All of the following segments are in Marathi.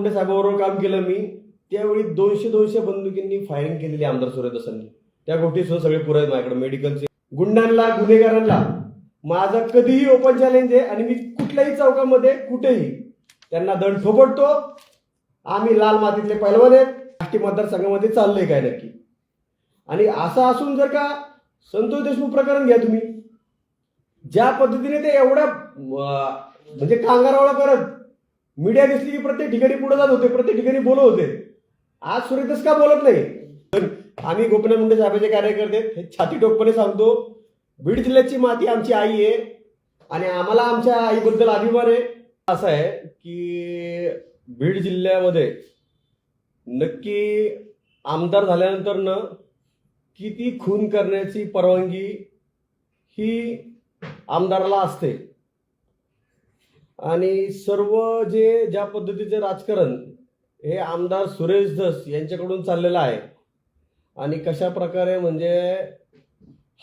मुंडे साहेबांबरोबर काम केलं मी, त्यावेळी 200 बंदुकींनी फायरिंग केलेली आमदार सुरेश दसांनी. त्या गोष्टी सुद्धा सगळे पुरे आहेत माझ्याकडे. मेडिकलचे गुंडांना, गुन्हेगारांना माझं कधीही ओपन चॅलेंज आहे आणि मी कुठल्याही चौकामध्ये कुठेही त्यांना दंड ठोपटतो. आम्ही लाल मातीतले पैलवान आहेत. आष्टी मतदारसंघामध्ये चाललंय काय नक्की. आणि असं असून जर का संतोष देशमुख प्रकरण घ्या तुम्ही, ज्या पद्धतीने ते एवढ्या म्हणजे कांगारावळा करत मीडिया दिसली की प्रत्येक ठिकाणी पुढे जात होते, प्रत्येक ठिकाणी बोलत होते. आज सुरेश दस का बोलत नाही? आम्ही गोपीनाथ मुंडे साहेबांचे कार्यकर्ते हे छाती टोकपणे सांगतो, बीड जिल्ह्याची माती आमची आई आहे आणि आम्हाला आमच्या आईबद्दल अभिमान आहे. असं आहे की बीड जिल्ह्यामध्ये नक्की आमदार झाल्यानंतर न किती खून करण्याची परवानगी ही आमदाराला असते. आणि सर्व ज्या पद्धतीचे राजकारण हे आमदार सुरेश धस यांच्याकडून चाललेलं आहे. आणि कशा प्रकारे म्हणजे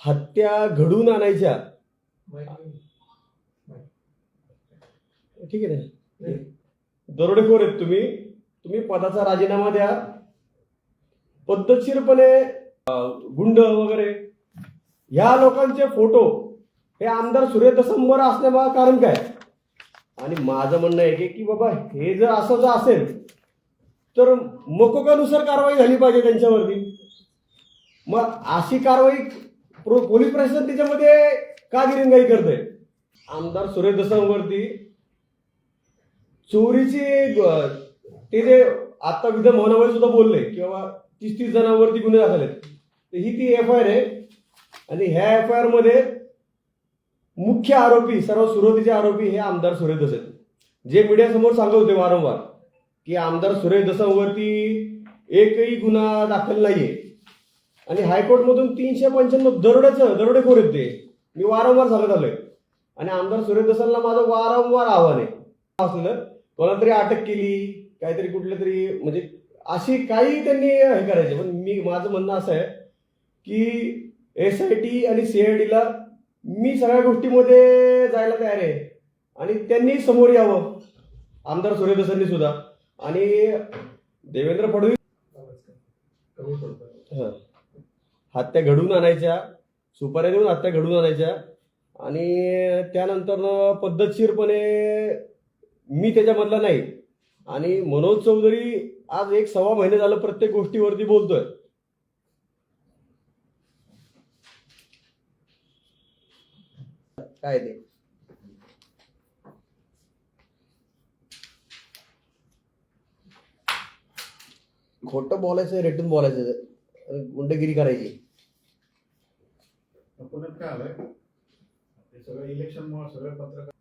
हत्या घडवून आणायच्या. ठीक आहे ना, दरोडेखोर आहेत तुम्ही पदाचा राजीनामा द्या. पद्धतशीरपणे गुंड वगैरे ह्या लोकांचे फोटो हे आमदार सुरेश दसांवर असण्यामागं कारण काय? आणि माझं म्हणणं आहे की बाबा हे जर असं जर असेल तर मकोकानुसार कारवाई झाली पाहिजे त्यांच्यावरती. मग अशी कारवाई पोलीस प्रशासन त्याच्यामध्ये का दिरंगाई करते? आमदार सुरेश दसांवरती चोरीची ते जे आता विधान भवनामध्ये सुद्धा बोलले की बाबा 30 जणांवरती गुन्हे दाखल आहेत, तर ही ती FIR आहे. आणि ह्या FIR मध्ये मुख्य आरोपी, सर्व सुरुवातीचे आरोपी हे आमदार सुरेश दस आहेत, जे मीडियासमोर सांगत होते वारंवार की आमदार सुरेश दसांवरती एकही गुन्हा दाखल नाहीये. आणि हायकोर्टमधून 395 दरोडेखोर आहेत ते. मी वारंवार सांगत आलोय. आणि आमदार सुरेश दसांना माझं वारंवार आव्हान आहे, असलं कोणाला तरी अटक केली, काहीतरी कुठलं तरी म्हणजे अशी काही त्यांनी हे करायचे. पण माझं म्हणणं असं आहे की SIT आणि CIDला मी सगळ्या गोष्टीमध्ये जायला तयार आहे. आणि त्यांनी समोर यावं, आमदार सुरेश दसांनी सुद्धा. आणि देवेंद्र फडणवीस हत्या घडवून आणायच्या, सुपाऱ्या देऊन हत्या घडवून आणायच्या. आणि त्यानंतर पद्धतशीरपणे मी त्याच्यामधला नाही. आणि मनोज चौधरी आज 1-1.25 महिने झालं प्रत्येक गोष्टीवरती बोलतोय. काय ते खोटं बोलायचं, रेटून बोलायचं, गुंडगिरी करायची.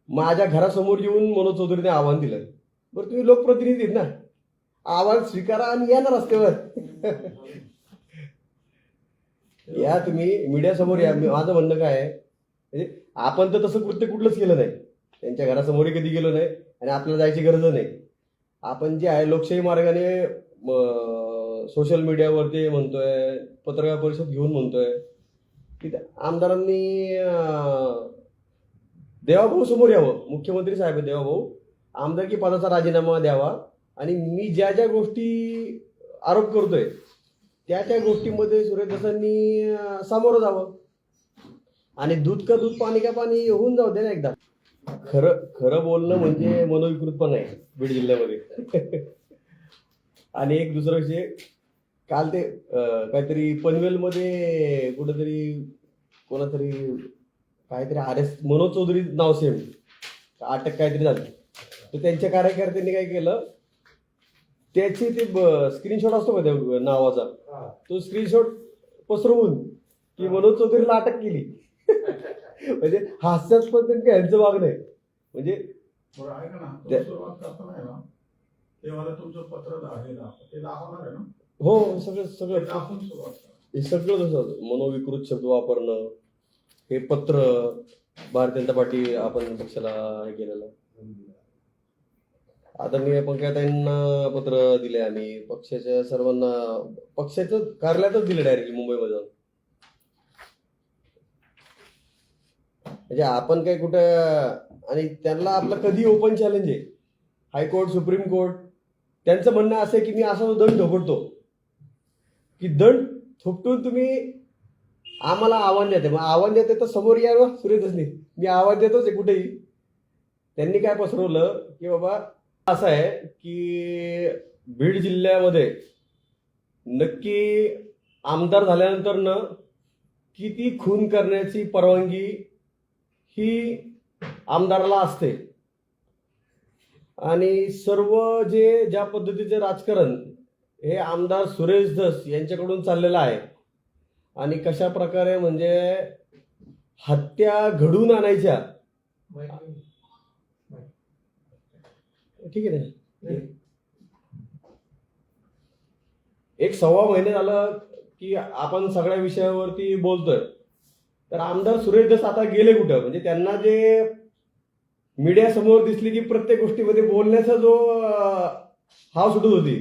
माझ्या घरासमोर येऊन मनोज चौधरीने आव्हान दिलं. बरं तुम्ही लोकप्रतिनिधी आहेत ना, आव्हान स्वीकारा आणि या ना रस्त्यावर. या तुम्ही मीडियासमोर या. माझं म्हणणं काय आहे, म्हणजे आपण तर तसं कृत्य कुठलंच केलं नाही, त्यांच्या घरासमोरही कधी गेलो नाही आणि आपल्याला जायची गरज नाही. आपण जे आहे लोकशाही मार्गाने सोशल मीडियावरती म्हणतोय, पत्रकार परिषद घेऊन म्हणतोय की आमदारांनी देवाभाऊ समोर यावं. मुख्यमंत्री साहेब देवाभाऊ आमदारकी पदाचा राजीनामा द्यावा. आणि मी ज्या गोष्टी आरोप करतोय त्या गोष्टीमध्ये सुरेश दसांनी सामोरं जावं. आणि दूध का दूध, पाणी का पाणी होऊन जाऊ दे ना एकदा. खरं बोलणं म्हणजे मनोविकृतपणा आहे बीड जिल्ह्यामध्ये. आणि एक दुसरा विषय, काल ते काहीतरी पनवेलमध्ये कुठेतरी कोणातरी काहीतरी अरेस्ट, मनोज चौधरी नाव सेम, अटक काहीतरी झाली. तर त्यांच्या कार्यकर्त्यांनी काय केलं, त्याचे ते स्क्रीनशॉट असतो का त्या नावाचा, तो स्क्रीनशॉट पसरवून की मनोज चौधरीला अटक केली. म्हणजे हास्यास्पद यांचं वागणं आहे. म्हणजे हो, सगळं तसं मनोविकृत शब्द वापरणं, हे पत्र भारतीय जनता पार्टी आपण पक्षाला हे केलेलं. आदरणीय पंकजाताईंना पत्र दिले आम्ही, पक्षाच्या सर्वांना, पक्षाचं कार्यालयातच दिले डायरेक्टली मुंबईमध्ये जाऊन. म्हणजे आपण काय कुठं, आणि त्यांना आपलं कधी ओपन चॅलेंज आहे. हायकोर्ट, सुप्रीम कोर्ट त्यांचं म्हणणं असं आहे की मी असा दंड ठोकतो की दंड थोपटून तुम्ही आम्हाला आव्हान देते. मग आव्हान देते तर समोर यावं सुरेश दसनी, मी आवाज देतोच आहे कुठेही. त्यांनी काय पसरवलं की बाबा असं आहे की बीड जिल्ह्यामध्ये नक्की आमदार झाल्यानंतर न किती खून करण्याची परवानगी ही आमदाराला असते आणि सर्व ज्या पद्धतीचे राजकारण हे आमदार सुरेश धस यांच्याकडून चाललेलं आहे आणि कशा प्रकारे म्हणजे हत्या घडवून आणायच्या. ठीक आहे ना, एक सव्वा महिने झालं की आपण सगळ्या विषयावरती बोलतोय. तर आमदार सुरेश धस आता गेले कुठं? म्हणजे त्यांना जे मीडिया समोर दिसली की प्रत्येक गोष्टीमध्ये बोलण्याचा जो हाव सुटत होती,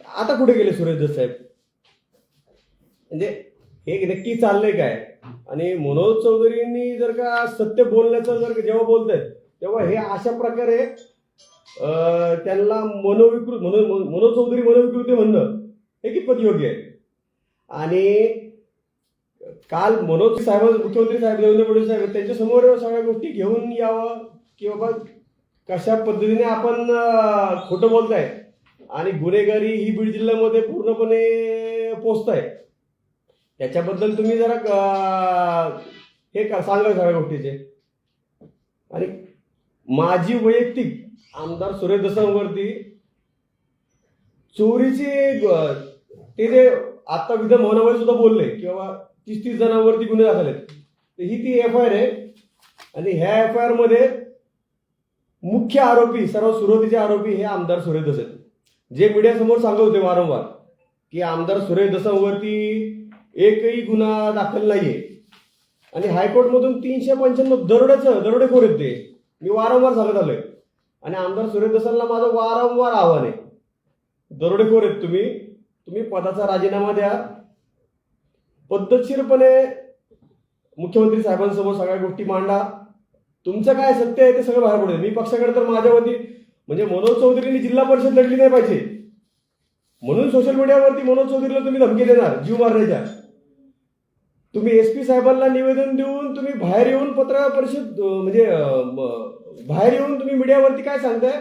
आता कुठे गेले सुरेश धस साहेब? म्हणजे हे नक्की चाललंय काय? आणि मनोज चौधरींनी जर का सत्य बोलण्याचं जर जेव्हा बोलतायत तेव्हा हे अशा प्रकारे त्यांना मनोज चौधरी मनोविकृती म्हणणं हे कितपत योग्य आहे? आणि काल मनोज साहेब, मुख्यमंत्री साहेब देवेंद्र फडणवीस साहेब त्यांच्या समोर सगळ्या गोष्टी घेऊन यावं की बाबा कशा पद्धतीने आपण खोटं बोलताय आणि गुन्हेगारी ही बीड जिल्ह्यामध्ये पूर्णपणे पोचताय, त्याच्याबद्दल तुम्ही जरा हे सांगा सगळ्या गोष्टीचे. आणि माझी वैयक्तिक आमदार सुरेश धसांवरती चोरीची ते जे आता विधान भवनामध्ये सुद्धा बोलले की बाबा 30 जणांवरती गुन्हे दाखल आहेत, तर ही ती FIR आहे. आणि ह्या FIR मध्ये मुख्य आरोपी, सर्वात सुरुवातीचे आरोपी हे आमदार सुरेश धस आहेत, जे मीडियासमोर सांगत होते वारंवार की आमदार सुरेश धसांवरती एकही गुन्हा दाखल नाहीये. आणि हायकोर्टमधून 395 दरोडेखोर आहेत ते, मी वारंवार सांगत आलोय. आणि आमदार सुरेश धसांना माझं वारंवार आव्हान आहे, दरोडेखोर आहेत तुम्ही पदाचा राजीनामा द्या, पद्धतशीरपणे मुख्यमंत्री साहेबांसमोर सगळ्या गोष्टी मांडा, तुमचं काय सत्य आहे ते सगळं बाहेर पडेल. मी पक्षाकडे तर माझ्या वती म्हणजे मनोज चौधरींनी जिल्हा परिषद लढली नाही पाहिजे म्हणून सोशल मीडियावरती मनोज चौधरीला तुम्ही धमकी देणार जीव मारण्याच्या. तुम्ही SP साहेबांना निवेदन देऊन तुम्ही बाहेर येऊन पत्रकार परिषद म्हणजे बाहेर येऊन तुम्ही मीडियावरती काय सांगताय?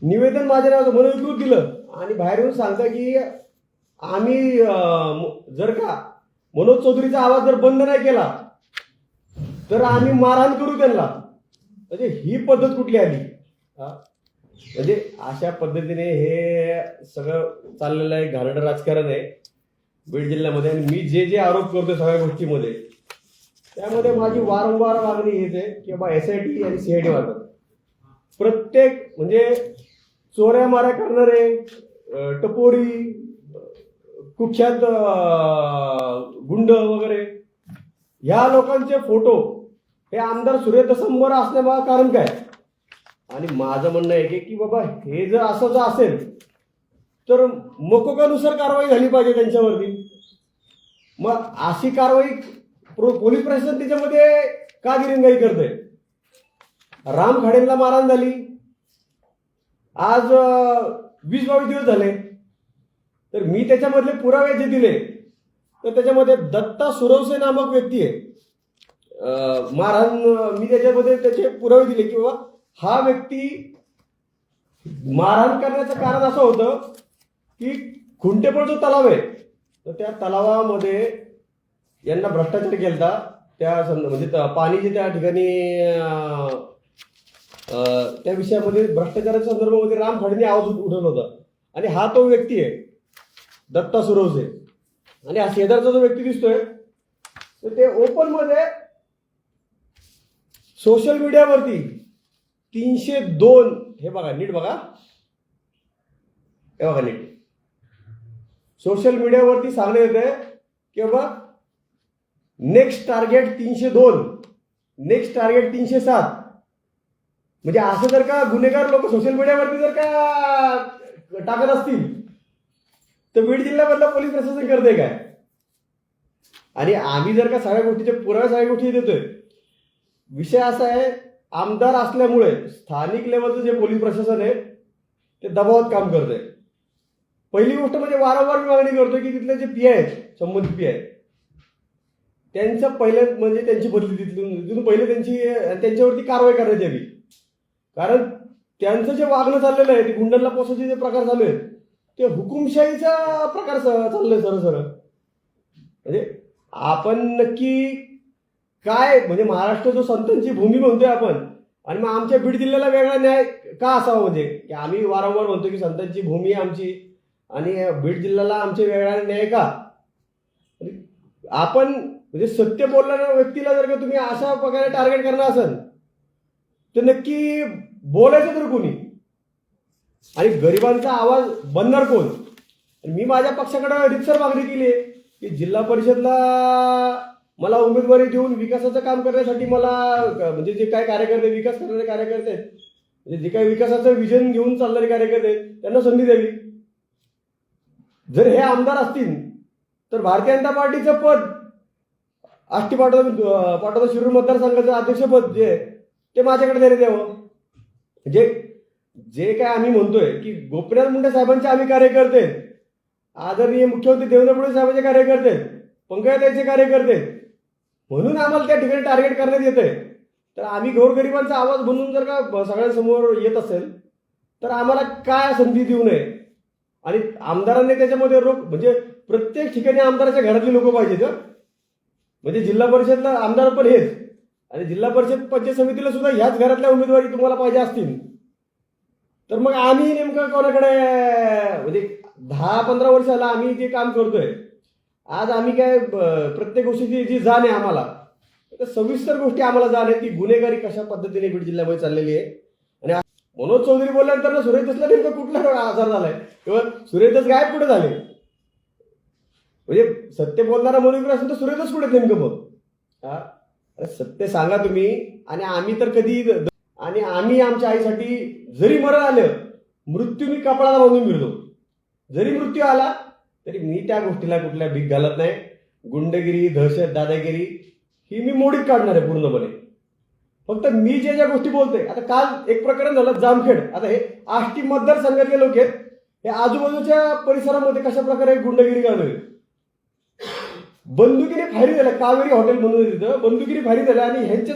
निवेदन माझ्या नावाचं मनोविकृत दिलं आणि बाहेर येऊन सांगता की आम्ही जर का मनोज चौधरीचा आवाज जर बंद नाही केला तर आम्ही मारहाण करू त्यांना. म्हणजे ही पद्धत कुठली आली? म्हणजे अशा पद्धतीने हे सगळं चाललेलं आहे, घाणेरडं राजकारण आहे बीड जिल्ह्यामध्ये. आणि मी जे आरोप करतोय सगळ्या गोष्टीमध्ये, त्यामध्ये माझी वारंवार मागणी हेच आहे की बाबा SIT आणि CID मागत प्रत्येक म्हणजे चोऱ्या माऱ्या करणारे, टपोरी, कुख्यात गुंड वगैरे ह्या लोकांचे फोटो हे आमदार सुरेश धसांवर असण्यामागं कारण काय? आणि माझं म्हणणं आहे की बाबा हे जर असं जर असेल तर मकोकानुसार कारवाई झाली पाहिजे त्यांच्यावरती. मग अशी कारवाई पोलीस प्रशासन त्याच्यामध्ये का दिरंगाई करतंय? राम खाडेंना मारहाण झाली, आज 20-22 दिवस झाले, तर मी त्याच्यामधले पुरावे जे दिले तर त्याच्यामध्ये दत्ता सुरवसे नामक व्यक्ती आहे, मारहाण मी त्याच्यामध्ये त्याचे पुरावे दिले की बाबा हा व्यक्ती मारहाण करण्याचं कारण असं होतं की खुंटेपळ जो तलाव आहे तर त्या तलावामध्ये यांना भ्रष्टाचार केलता, त्या म्हणजे पाणी जे त्या ठिकाणी त्या विषयामध्ये भ्रष्टाचाराच्या संदर्भामध्ये राम खाडेंनी आवाज उठवला होता. आणि हा तो व्यक्ती आहे दत्ता सुरवसे. आणि हा शेजारचा जो व्यक्ती दिसतोय तर ते ओपन मध्ये सोशल मीडियावरती 302 हे बघा नीट बघा, हे बघा नीट, सोशल मीडियावरती सांगण्यात येते की बाबा नेक्स्ट टार्गेट 302, नेक्स्ट टार्गेट 307. म्हणजे असं जर का गुन्हेगार लोक सोशल मीडियावरती जर का टाकत असतील तर बीड जिल्ह्यामधला पोलीस प्रशासन करते काय? आणि आम्ही जर का सगळ्या गोष्टीचे पुरावे सगळ्या गोष्टी देतोय. विषय असा आहे, आमदार असल्यामुळे स्थानिक लेवलचं जे पोलीस प्रशासन आहे ते दबावात काम करतंय. पहिली गोष्ट म्हणजे वारंवार मी मागणी करतोय की तिथले जे पी आहेत, संबंधित पी आहेत, त्यांचं पहिलं म्हणजे त्यांची बदली तिथून पहिले त्यांच्यावरती कारवाई करण्यात यावी. कारण त्यांचं जे वागणं चाललेलं आहे, ते गुंडांना पोसायचे जे प्रकार चालू आहेत, ते हुकुमशाहीचा प्रकार चाललंय सरळ. म्हणजे आपण नक्की काय, म्हणजे महाराष्ट्र जो संतांची भूमी म्हणतोय आपण, आणि मग आमच्या बीड जिल्ह्याला वेगळा न्याय का असावा? म्हणजे की आम्ही वारंवार म्हणतो की संतांची भूमी आमची आणि बीड जिल्ह्याला आमचे वेगळा न्याय का? आपण म्हणजे सत्य बोलणाऱ्या व्यक्तीला जर का तुम्ही अशा प्रकारे टार्गेट करणार असाल तर नक्की बोलायचं तर कोणी, आणि गरिबांचा आवाज बनणार कोण? मी माझ्या पक्षाकडे रितसर मागणी केली आहे की जिल्हा परिषदला मला उमेदवारी देऊन विकासाचं काम करण्यासाठी मला म्हणजे जे काय कार्यकर्ते, विकास करणारे कार्यकर्ते आहेत, म्हणजे जे काही विकासाचं विजन घेऊन चालणारे कार्यकर्ते आहेत, त्यांना संधी द्यावी. जर हे आमदार असतील तर भारतीय जनता पार्टीचं पद, आष्टी पाटोदा शिरूर मतदारसंघाचं अध्यक्षपद जे आहे ते माझ्याकडे देण्यात यावं. म्हणजे जे काय आम्ही म्हणतोय की गोपीनाथ मुंडे साहेबांचे आम्ही कार्यकर्ते आहेत, आदरणीय मुख्यमंत्री देवेंद्र फडणवीस साहेबांचे कार्यकर्ते आहेत, पंकजाताईंचे कार्यकर्ते आहेत, म्हणून आम्हाला त्या ठिकाणी टार्गेट करण्यात येतंय. तर आम्ही गोरगरिबांचा आवाज बनवून जर का सगळ्यांसमोर येत असेल तर आम्हाला काय संधी देऊ नये? आणि आमदारांनी त्याच्यामध्ये म्हणजे प्रत्येक ठिकाणी आमदाराच्या घरातली लोक पाहिजेत. म्हणजे जिल्हा परिषदला आमदार पण हेच, आणि जिल्हा परिषद पंचायत समितीला सुद्धा ह्याच घरातल्या उमेदवारी तुम्हाला पाहिजे असतील तर मग आम्ही नेमकं कोणाकडे, म्हणजे 10-15 वर्षाला आम्ही जे काम करतोय, आज आम्ही काय प्रत्येक गोष्टीची जी जाण आहे आम्हाला, तर सविस्तर गोष्टी आम्हाला जाण आहे की गुन्हेगारी कशा पद्धतीने बीड जिल्ह्यामध्ये चाललेली आहे. आणि मनोज चौधरी बोलल्यानंतर सुरेश दसला नेमकं कुठला आजार झालाय किंवा सुरेश दस गायब कुठे झाले? म्हणजे सत्य बोलणारा मनोज असेल तर सुरेश दस कुठे नेमकं? मग सत्य सांगा तुम्ही. आणि आम्ही तर कधी, आणि आम्ही आमच्या आईसाठी जरी मरण आलं, मृत्यू मी कपाळाला बांधून मिळतो. जरी मृत्यू आला तरी मी त्या गोष्टीला कुठल्या भीक घालत नाही. गुंडगिरी, दहशत, दादागिरी ही मी मोडीत काढणार आहे पूर्णपणे. फक्त मी ज्या गोष्टी बोलतोय, आता काल एक प्रकरण झालं जामखेड, आता हे आष्टी मतदारसंघातले लोक आहेत, हे आजूबाजूच्या परिसरामध्ये कशा प्रकारे गुंडगिरी घालू, बंदुकीने फायरिंग झालं. कावेरी हॉटेल म्हणून तिथं बंदुकीने फायरिंग झालं, आणि ह्यांच्या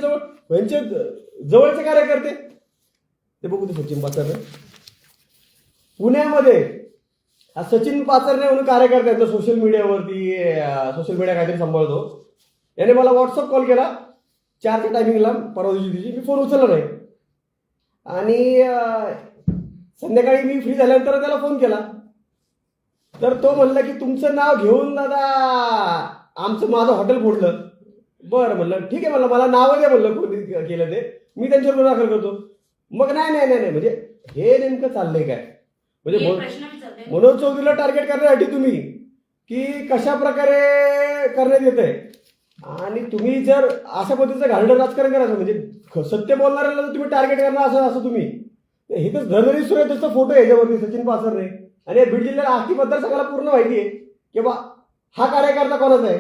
जवळचे कार्यकर्ते ते बघू ते सचिन पाचरणे पुण्यामध्ये, हा सचिन पाचरणे म्हणून कार्यकर्ते सोशल मीडिया काहीतरी सांभाळतो, याने मला व्हॉट्सअप कॉल केला 4च्या टायमिंगला परवा दिवशी. मी फोन उचलला नाही, आणि संध्याकाळी मी फ्री झाल्यानंतर त्याला फोन केला तर तो म्हणला की तुमचं नाव घेऊन दादा माझं हॉटेल फोडलं. बरं म्हणलं ठीक आहे, म्हणलं मला नावं द्या, म्हणलं कोणी केलं ते, मी त्यांच्यावर गुन्हा दाखल करतो. मग नाही म्हणजे हे नेमकं चाललंय काय? म्हणजे मनोज चौधरीला टार्गेट करण्यासाठी तुम्ही की कशा प्रकारे करण्यात येत आहे, आणि तुम्ही जर अशा पद्धतीचं घाणेरडं राजकारण करायचं, म्हणजे सत्य बोलणाऱ्याला जर तुम्ही टार्गेट करणार असं तुम्ही, हे तर धनरी सुरेशचा फोटो आहे याच्यावरती सचिन पाचरणे, आणि बीड जिल्ह्याला आष्टी मतदारसंघाला पूर्ण माहिती आहे की बा हा कार्यकर्ता कोणाचा आहे.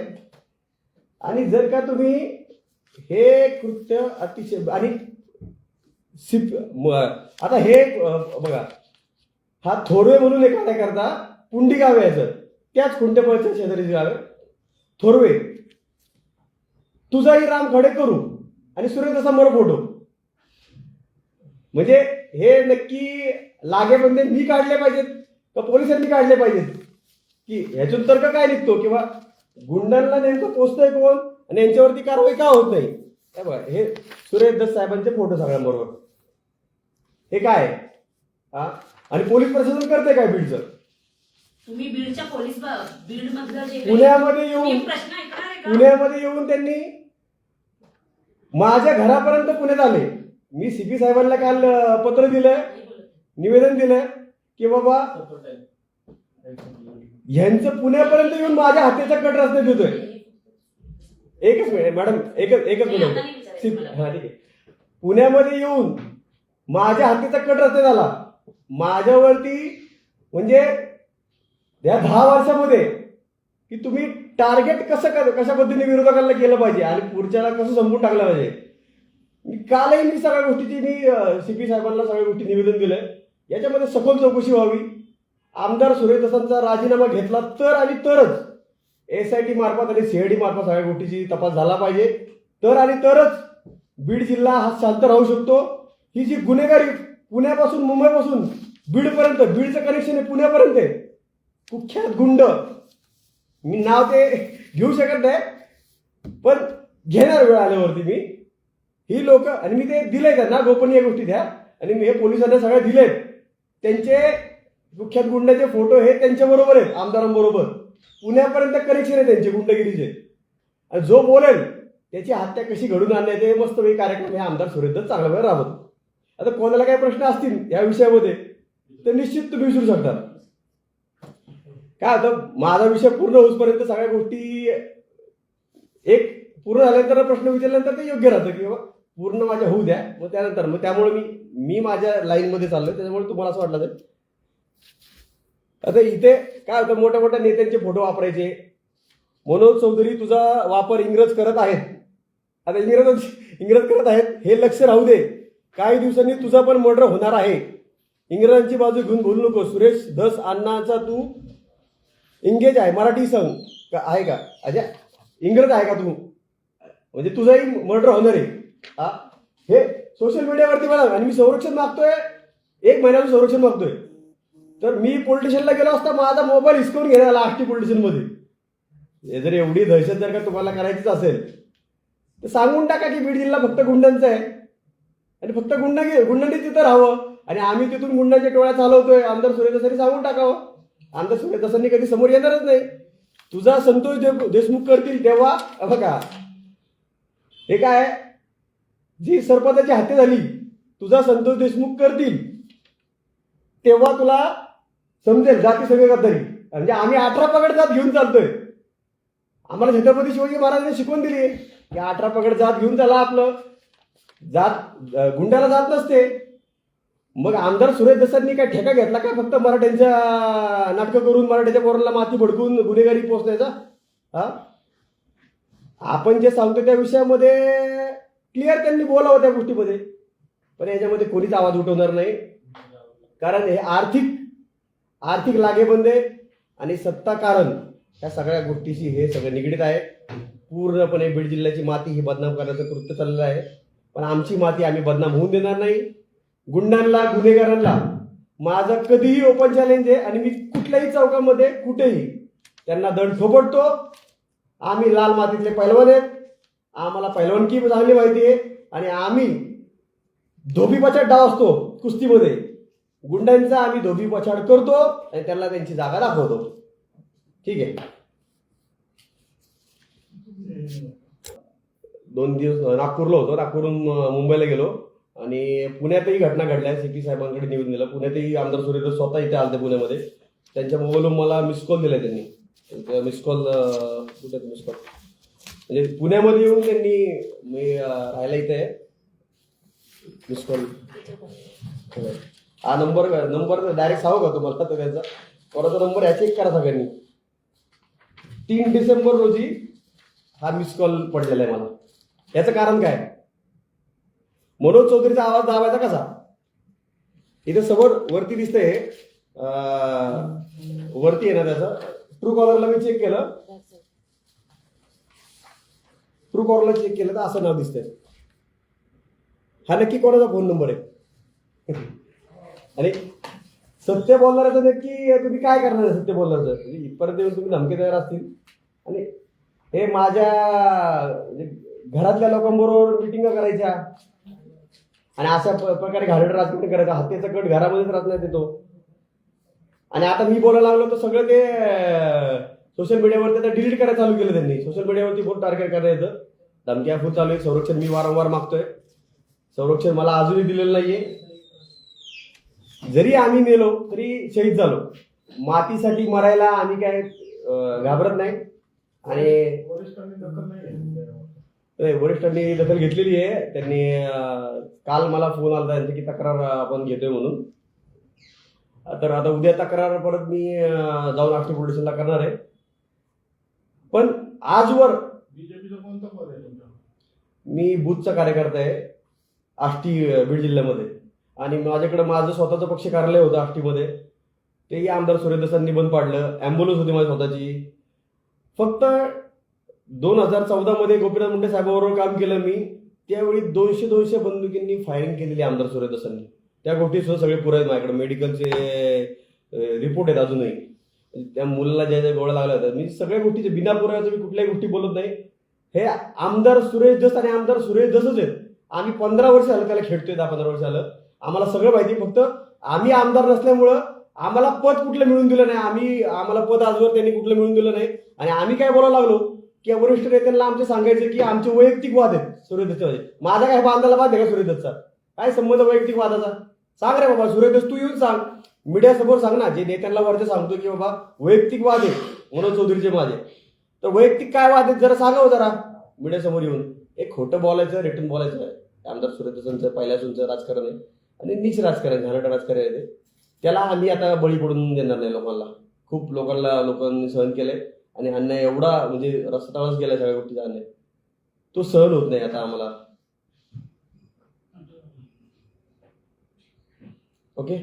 आणि जर का तुम्ही हे कृत्य अतिशय, आणि आता हे बघा, हा थोरवे म्हणून एक कार्यकर्ता पुंडी गाव यायचं, त्याच खुंटेपळच्या शेजारीचे गाव थोरवे, तुझाही राम खडे करू, आणि सुरेश समोर फोटो. म्हणजे हे नक्की लागेबंदे मी काढले पाहिजेत का पोलिसांनी काढले पाहिजेत, की ह्यातून तर्क काय निघतो किंवा गुंडांना नेमकं पोचतंय कोण आणि यांच्यावरती कारवाई का होत नाही? हे सुरेश दस साहेबांचे फोटो सगळ्यांबरोबर, हे काय आणि पोलीस प्रशासन करते काय बीडचं? तुम्ही बीडच्या पोलीस बीड मधलं जे पुण्यामध्ये येऊन त्यांनी माझ्या घरापर्यंत पुण्यात आले. मी सीपी साहेबांना काल पत्र दिलंय, निवेदन दिलंय की बाबा ह्यांचं पुण्यापर्यंत येऊन माझ्या हातीचा कट रस्ते देतोय. एकच मिनिट मॅडम, एकच मिनिट. हा ठीक आहे. पुण्यामध्ये येऊन माझ्या हातीचा कट रस्ते झाला माझ्यावरती, म्हणजे या 10 वर्षामध्ये की तुम्ही टार्गेट कशा पद्धतीने विरोधकांना केलं पाहिजे आणि पुढच्याला कसं संपून टाकलं पाहिजे. कालही मी सगळ्या गोष्टीची सीपी साहेबांना सगळ्या गोष्टी निवेदन दिलंय. याच्यामध्ये सखोल चौकशी व्हावी. आमदार सुरेश दसांचा राजीनामा घेतला तर आणि तरच SIT मार्फत आणि CID मार्फत सगळ्या गोष्टीची तपास झाला पाहिजे. तर आणि तरच बीड जिल्हा हा शांत राहू शकतो. ही जी गुन्हेगारी पुण्यापासून मुंबईपासून बीडपर्यंत, बीडचं कनेक्शन आहे पुण्यापर्यंत आहे. कुख्यात गुंड, मी नाव ते घेऊ शकत नाही पण घेणार वेळ आल्यावरती मी. ही लोक, आणि मी ते दिले त्यांना गोपनीय गोष्टी द्या, आणि मी हे पोलिसांना सगळे दिलेत. त्यांचे कुख्यात गुंडाचे फोटो हे त्यांच्याबरोबर आहेत, आमदारांबरोबर. पुण्यापर्यंत कनेक्शन आहे त्यांचे गुंडगिरीचे. आणि जो बोलेल त्याची हत्या कशी घडून आणण्यात ते मस्तपैकी कार्यक्रम हे आमदार सुरेश दस चांगला वेळ राबवतो. आता कोणाला काही प्रश्न असतील या विषयामध्ये तर निश्चित तुम्ही विचारू शकता. काय होतं, माझा विषय पूर्ण होईपर्यंत सगळ्या गोष्टी एक पूर्ण झाल्यानंतर प्रश्न विचारल्यानंतर ते योग्य राहतं की बाबा पूर्ण माझ्या होऊ द्या, मग त्यानंतर मग त्यामुळे मी माझ्या लाईनमध्ये चाललोय, त्याच्यामुळे तुम्हाला असं वाटलं तर. आता इथे काय होतं, मोठ्या मोठ्या नेत्यांचे फोटो वापरायचे. मनोज चौधरी तुझा वापर इंग्रज करत आहेत. आता इंग्रज करत आहेत हे लक्ष राहू दे. काही दिवसांनी तुझा पण मर्डर होणार आहे. इंग्रजांची बाजू घेऊन बोलू नको. सुरेश धस अण्णाचा तू इंगेज आहे, मराठी संघ आहे का? अच्छा, इंग्रज आहे का तू? म्हणजे तुझाही मर्डर होणार आहे. हे सोशल मीडियावरती मला, आणि मी संरक्षण मागतोय, 1 महिन्याचं संरक्षण मागतोय. तर मी पोलीस स्टेशनला गेलो असता माझा मोबाईल हिसकावून घेण्याला आष्टी पोलीस स्टेशनमध्ये. जर एवढी दहशत जर का तुम्हाला करायचीच असेल तर सांगून टाका की बीड जिल्हा फक्त गुंडांचा आहे आणि फक्त गुंडांनी तिथं राहावं, आणि आम्ही तिथून गुंडांच्या टोळ्या चालवतोय. आमदार सुरेश दसांनी सांगून टाकावं. आमदार सुरेश दसांनी कधी समोर येणारच नाही. तुझा संतोष देशमुख करतील तेव्हा बघा, हे काय, जी सरपंचाची हत्या झाली तुझा संतोष देशमुख करतील तेव्हा तुला समजेल जाती सगळे गद्दारी. म्हणजे आम्ही 18 पगड जात घेऊन चालतोय. आम्हाला छत्रपती शिवाजी महाराजांनी शिकवून दिली की 18 पगड जात घेऊन चला. आपलं जात गुंड्याला जात नसते. मग आमदार सुरेश दसांनी काय ठेका घेतला का फक्त मराठ्यांच्या नाटकं करून, मराठ्याच्या पोरांना माती भडकून गुन्हेगारी पोचण्याचा? आपण जे सांगतो त्या विषयामध्ये क्लिअर त्यांनी बोलावं त्या गोष्टीमध्ये, पण याच्यामध्ये कोणीच आवाज उठवणार नाही. कारण हे आर्थिक लागेबंदे आणि सत्ता कारण या सगळ्या गोष्टीशी हे सगळं निगडीत आहे. पूर्णपणे बीड जिल्ह्याची माती ही बदनाम करण्याचं कृत्य चाललेलं आहे. पण आमची माती आम्ही बदनाम होऊन देणार नाही. गुंडांना, गुन्हेगारांना माझं कधीही ओपन चॅलेंज आहे, आणि मी कुठल्याही चौकामध्ये कुठेही त्यांना दंड थोपटतो. आम्ही लाल मातीतले पैलवान आहेत. आम्हाला पैलवानकी चांगली माहिती आहे, आणि आम्ही धोबीपछाड डाव असतो कुस्तीमध्ये. गुंडांचा आम्ही धोबीपछाड करतो आणि त्यांना त्यांची जागा दाखवतो. ठीक आहे. 2 दिवस नागपूरला होतो. नागपूरहून मुंबईला गेलो, आणि पुण्यातही घटना घडल्या. CP साहेबांकडे निवेदन दिलं. पुण्यातही आमदार सुरेश दस स्वतः इथे आलते पुण्यामध्ये. त्यांच्या मोबाईलवर मला मिस कॉल दिला त्यांनी. मिस कॉल कुठे मिस कॉल म्हणजे पुण्यामध्ये येऊन त्यांनी, मी राहायला इथे आहे, मिस कॉल. हा नंबर डायरेक्ट सांगू का तुम्हाला? तर त्यांचा कोणाचा नंबर आहे चेक करा सगळ्यांनी. 3 डिसेंबर रोजी हा मिस कॉल पडलेला आहे मला. याचं कारण काय? मनोज चौधरीचा आवाज दाबायचा कसा? इथे समोर वरती दिसतंय, वरती आहे ना त्याचा. ट्रू कॉलरला मी चेक केलं, तर असं नाव दिसतंय. हा नक्की कोणाचा फोन नंबर आहे? आणि सत्य बोलणाऱ्याचं नक्की तुम्ही काय करणार आहे? सत्य बोलणाऱ्याचं इथपर्यंत येऊन तुम्ही धमकी तयार असतील, आणि हे माझ्या घरातल्या लोकांबरोबर मिटिंग करायच्या, आणि अशा प्रकारे घाणेरडं राजकारण करायचं. हत्याचा कट घरामध्येच राहण्यात येतो. आणि आता मी बोलायला लागलो तर सगळं ते सोशल मीडियावर त्याचा डिलीट करायला चालू केलं त्यांनी. सोशल मीडियावरती बहुत टार्गेट करण्यात येतं. धमक्या खूप चालू आहे. संरक्षण मी वारंवार मागतोय. संरक्षण मला अजूनही दिलेलं नाहीये. जरी आम्ही मेलो तरी शहीद झालो. मातीसाठी मरायला आम्ही काय घाबरत नाही. आणि वरिष्ठांनी दखल घेतलेली आहे. त्यांनी काल मला फोन आला त्यांची की तक्रार आपण घेतोय म्हणून. तर आता उद्या तक्रार परत मी जाऊन आष्टी पोलीस स्टेशनला करणार आहे. पण आजवर मी बूथचा कार्यकर्ता आहे आष्टी बीड जिल्ह्यामध्ये, आणि माझ्याकडे माझं स्वतःचं पक्ष कार्यालय होतं आष्टीमध्ये, तेही आमदार सुरेश दसांनी बंद पाडलं. ॲम्ब्युलन्स होती माझी स्वतःची. फक्त 2014 मध्ये गोपीनाथ मुंडे साहेबांबरोबर काम केलं मी. त्यावेळी 200 बंदुकींनी फायरिंग केलेली आमदार सुरेश दसांनी. त्या गोष्टी सुद्धा सगळे पुरे आहेत माझ्याकडे. मेडिकलचे रिपोर्ट आहेत अजूनही. त्या मुलाला ज्या ज्या गोळ्या लागल्या होत्या, मी सगळ्या गोष्टीचे बिना पुराव्याचं मी कुठल्याही गोष्टी बोलत नाही. हे आमदार सुरेश दस आणि आमदार सुरेश दसच आहेत. आम्ही 15 वर्ष झालं त्याला खेळतोय. 10-15 वर्ष झालं आम्हाला सगळं माहिती. फक्त आम्ही आमदार नसल्यामुळं आम्हाला पद कुठलं मिळून दिलं नाही. आम्हाला पद आजवर त्यांनी कुठलं मिळून दिलं नाही. आणि आम्ही काय बोलायला लागलो की वरिष्ठ नेत्यांना आमचे सांगायचं की आमचे वैयक्तिक वाद आहेत सुरेश दसचे. माझा काय बांधायला वाद आहे का सुरेश दसचा? काय संबंध वैयक्तिक वादाचा? सांग रे बाबा सुरेश दस, तू येऊन सांग, मीडियासमोर सांग ना. जे नेत्यांना वरचे सांगतो की बाबा वैयक्तिक वाद आहे मनोज चौधरीचे माझे, तर वैयक्तिक काय वाद आहेत जरा सांगावं जरा मीडियासमोर येऊन. एक खोटं बोलायचं, रिटर्न बोलायचं आहे. आमदार सुरेश दसांचं पहिल्यापासूनचं राजकारण आहे आणि नीच राजकारण, घाणेरडं राजकारण आहे ते. त्याला आम्ही आता बळी पडून देणार नाही लोकांना. खूप लोकांनी सहन केलंय आणि अन्याय एवढा म्हणजे रस्त्यावरच गेलाय सगळ्या गोष्टीचा अन्याय. तो सहन होत नाही आता आम्हाला. ओके.